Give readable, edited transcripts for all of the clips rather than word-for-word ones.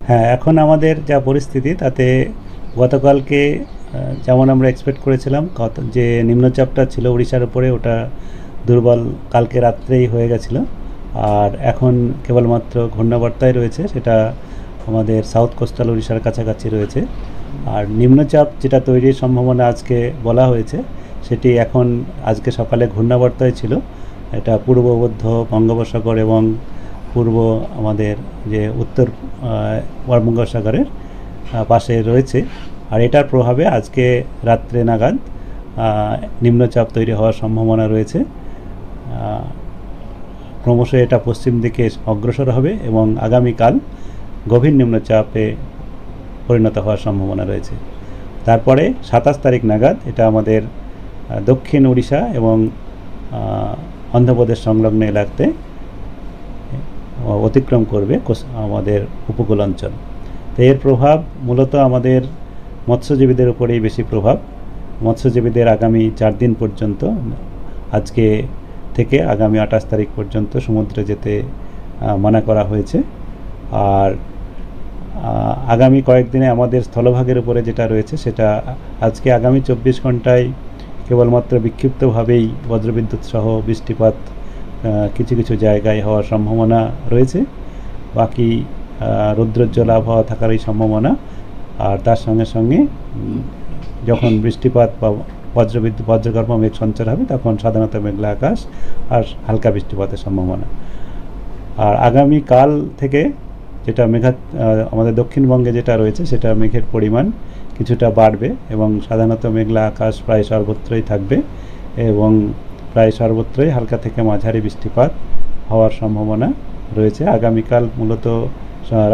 হ্যাঁ, এখন আমাদের যা পরিস্থিতি তাতে গতকালকে যেমন আমরা এক্সপেক্ট করেছিলাম যে নিম্নচাপটা ছিল উড়িষ্যার উপরে, ওটা দুর্বল কালকে রাত্রেই হয়ে গেছিলো। আর এখন কেবলমাত্র ঘূর্ণাবর্তায় রয়েছে, সেটা আমাদের সাউথ কোস্টাল উড়িষ্যার কাছাকাছি রয়েছে। আর নিম্নচাপ যেটা তৈরির সম্ভাবনা আজকে বলা হয়েছে, সেটি এখন আজকে সকালে ঘূর্ণাবর্তায় ছিল। এটা পূর্ববর্ধ বঙ্গোপসাগর এবং পূর্ব আমাদের যে উত্তর বঙ্গোপসাগরের পাশে রয়েছে। আর এটার প্রভাবে আজকে রাত্রে নাগাদ নিম্নচাপ তৈরি হওয়ার সম্ভাবনা রয়েছে। ক্রমশ এটা পশ্চিম দিকে অগ্রসর হবে এবং আগামীকাল গভীর নিম্নচাপে পরিণত হওয়ার সম্ভাবনা রয়েছে। তারপরে 27 তারিখ নাগাদ এটা আমাদের দক্ষিণ উড়িষ্যা এবং অন্ধ্রপ্রদেশ সংলগ্ন এলাকাতে অতিক্রম করবে আমাদের উপকূল অঞ্চল। তো এর প্রভাব মূলত আমাদের মৎস্যজীবীদের উপরেই বেশি প্রভাব। মৎস্যজীবীদের আগামী 4 দিন পর্যন্ত, আজকে থেকে আগামী 28 তারিখ পর্যন্ত সমুদ্রে যেতে মানা করা হয়েছে। আর আগামী কয়েকদিনে আমাদের স্থলভাগের উপরে যেটা রয়েছে সেটা আজকে আগামী 24 ঘন্টায় কেবলমাত্র বিক্ষিপ্তভাবেই বজ্রবিদ্যুৎ সহ বৃষ্টিপাত কিছু কিছু জায়গায় হওয়ার সম্ভাবনা রয়েছে। বাকি রৌদ্রোজ্জ্বল আবহাওয়া থাকারই সম্ভাবনা। আর তার সঙ্গে সঙ্গে যখন বৃষ্টিপাত বা বজ্রগর্ভ মেঘ সঞ্চার হবে তখন সাধারণত মেঘলা আকাশ আর হালকা বৃষ্টিপাতের সম্ভাবনা। আর আগামী কাল থেকে যেটা আমাদের দক্ষিণবঙ্গে যেটা রয়েছে সেটা মেঘের পরিমাণ কিছুটা বাড়বে এবং সাধারণত মেঘলা আকাশ প্রায় সর্বত্রই থাকবে এবং প্রায় সর্বত্রই হালকা থেকে মাঝারি বৃষ্টিপাত হওয়ার সম্ভাবনা রয়েছে আগামীকাল, মূলত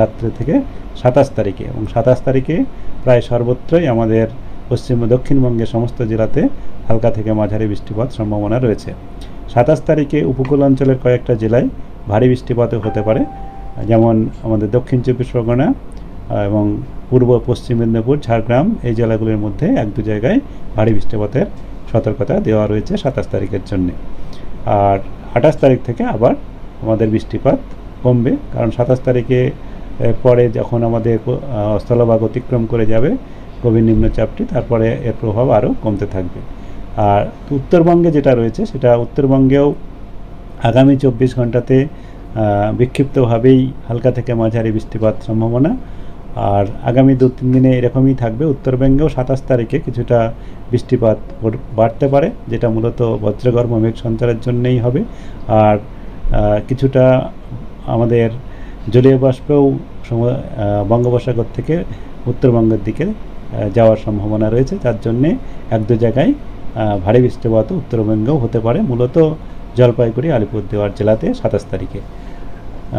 রাত্রে থেকে 27 তারিখে। এবং 27 তারিখে প্রায় সর্বত্রই আমাদের পশ্চিম ও দক্ষিণবঙ্গের সমস্ত জেলাতে হালকা থেকে মাঝারি বৃষ্টিপাত সম্ভাবনা রয়েছে। 27 তারিখে উপকূল অঞ্চলের কয়েকটা জেলায় ভারী বৃষ্টিপাতও হতে পারে, যেমন আমাদের দক্ষিণ 24 পরগনা এবং পূর্ব পশ্চিম মেদিনীপুর, ঝাড়গ্রাম এই জেলাগুলির মধ্যে 1-2 জায়গায় ভারী বৃষ্টিপাতের সতর্কতা দেওয়া রয়েছে 27 তারিখের জন্য। আর 28 তারিখ থেকে আবার আমাদের বৃষ্টিপাত কমবে, কারণ 27 তারিখে পরে যখন আমাদের স্থলভাগ অতিক্রম করে যাবে গভীর নিম্নচাপটি, তারপরে এর প্রভাব আরও কমতে থাকবে। আর উত্তরবঙ্গে যেটা রয়েছে সেটা উত্তরবঙ্গেও আগামী 24 ঘন্টাতে বিক্ষিপ্তভাবেই হালকা থেকে মাঝারি বৃষ্টিপাত সম্ভাবনা। আর আগামী 2-3 দিনে এরকমই থাকবে। উত্তরবঙ্গেও 27 তারিখে কিছুটা বৃষ্টিপাত বাড়তে পারে, যেটা মূলত বজ্রগর্ভ মেঘ সঞ্চারের জন্যই হবে। আর কিছুটা আমাদের জলীয় বাষ্পও বঙ্গোপসাগর থেকে উত্তরবঙ্গের দিকে যাওয়ার সম্ভাবনা রয়েছে, যার জন্যে 1-2 জায়গায় ভারী বৃষ্টিপাতও উত্তরবঙ্গেও হতে পারে, মূলত জলপাইগুড়ি আলিপুরদুয়ার জেলাতে 27 তারিখে।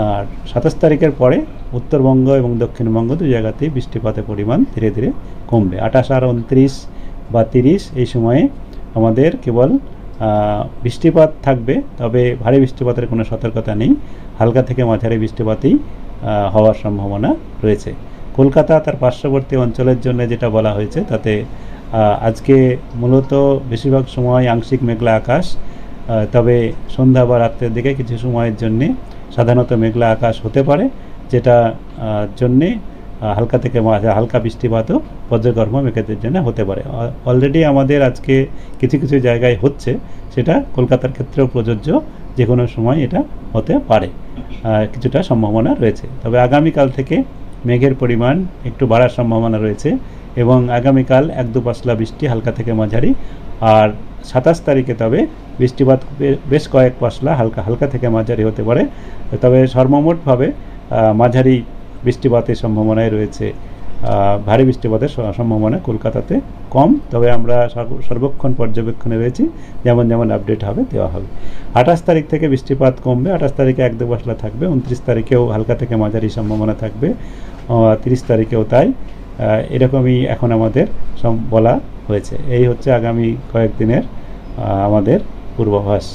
আর 27 তারিখের পরে উত্তরবঙ্গ এবং দক্ষিণবঙ্গ 2 জায়গাতেই বৃষ্টিপাতের পরিমাণ ধীরে ধীরে কমবে। 28 আর 29 বা 30 এই সময়ে আমাদের কেবল বৃষ্টিপাত থাকবে, তবে ভারী বৃষ্টিপাতের কোনো সতর্কতা নেই, হালকা থেকে মাঝারি বৃষ্টিপাতই হওয়ার সম্ভাবনা রয়েছে। কলকাতা তার পার্শ্ববর্তী অঞ্চলের জন্য যেটা বলা হয়েছে তাতে আজকে মূলত বেশিরভাগ সময় আংশিক মেঘলা আকাশ, তবে সন্ধ্যা বা রাত্রের দিকে কিছু সময়ের জন্যে সাধারণত মেঘলা আকাশ হতে পারে, যেটা জন্যে হালকা থেকে হালকা বৃষ্টিপাতও বজ্রগর্ভ মেঘের জন্য হতে পারে। অলরেডি আমাদের আজকে কিছু কিছু জায়গায় হচ্ছে, সেটা কলকাতার ক্ষেত্রেও প্রযোজ্য, যে কোনো সময় এটা হতে পারে, কিছুটা সম্ভাবনা রয়েছে। তবে আগামীকাল থেকে মেঘের পরিমাণ একটু বাড়ার সম্ভাবনা রয়েছে এবং আগামীকাল 1-2 পশলা বৃষ্টি হালকা থেকে মাঝারি। আর 27 তারিখে তবে বৃষ্টিপাত বেশ কয়েক পশলা হালকা থেকে মাঝারি হতে পারে, তবে সর্বমোটভাবে মাঝারি বৃষ্টিপাতের সম্ভাবনায় রয়েছে। ভারী বৃষ্টিপাতের সম্ভাবনা কলকাতাতে কম, তবে আমরা সর্বক্ষণ পর্যবেক্ষণে রয়েছি, যেমন যেমন আপডেট হবে দেওয়া হবে। 28 তারিখ থেকে বৃষ্টিপাত কমবে, 28 তারিখে 1-2 পশলা থাকবে, 29 তারিখেও হালকা থেকে মাঝারি সম্ভাবনা থাকবে, 30 তারিখেও তাই। এরকমই এখন আমাদের বলা হয়েছে। এই হচ্ছে আগামী কয়েকদিনের আমাদের পূর্বাভাস।